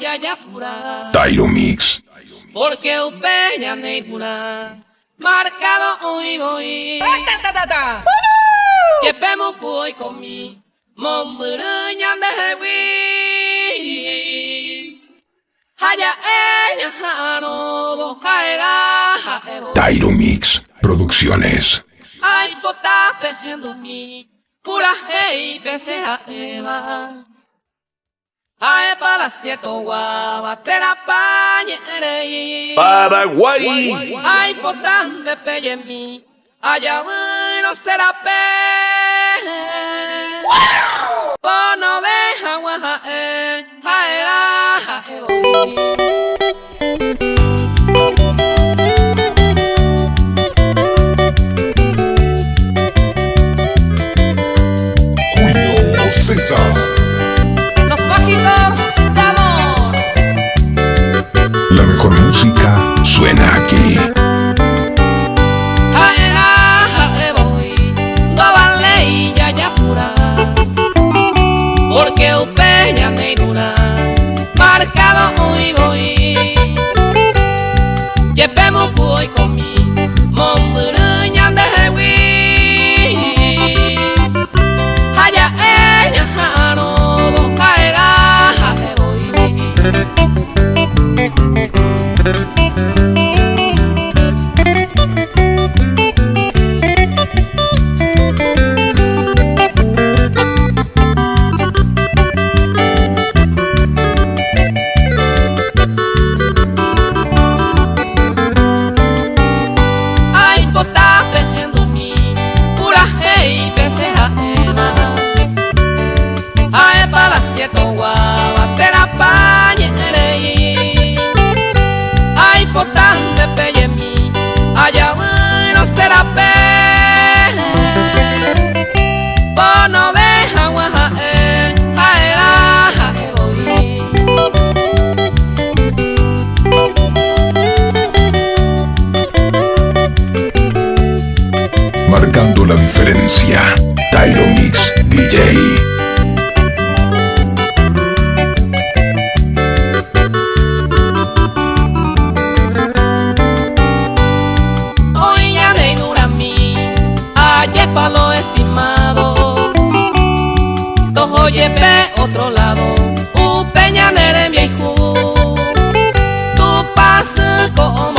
Yayapura Tyro Mix. porque upeña neipura marcado hoy voy que pemo cuy con mi momburuña de hewi haya ella jaro jaera jaero Tyro Mix Producciones. ay pota pejendo mi pura hey pese a eva. Ay, para cierto guava, te la pañeré. Paraguay. Ay, por tan de pelle mi, allá bueno será pe. Por no deja guaja, jaera, jaero. Julio César. Los bajitos de amor. La mejor música suena aquí. Jaera, jaero, no vale y Yayapura. Porque upeña neiruna, marcado hoy voy. Llevemos hoy con mi momburuña de hewi. Haya ella jaro, jaera, jaero. Ay, pota pejendo mi, pura hey, pese a eva. Ay, para cierto guava, te la pañeré. Ay, pota de pelle mi, allá bueno será pe. Por no deja guaja, jaera, jaero. Marcando la diferencia. Tyro Mix DJ. Hoy ya de Nurami, ayer pa' lo estimado. Tojo yepe otro lado, upeña nere viejo. Tu paso como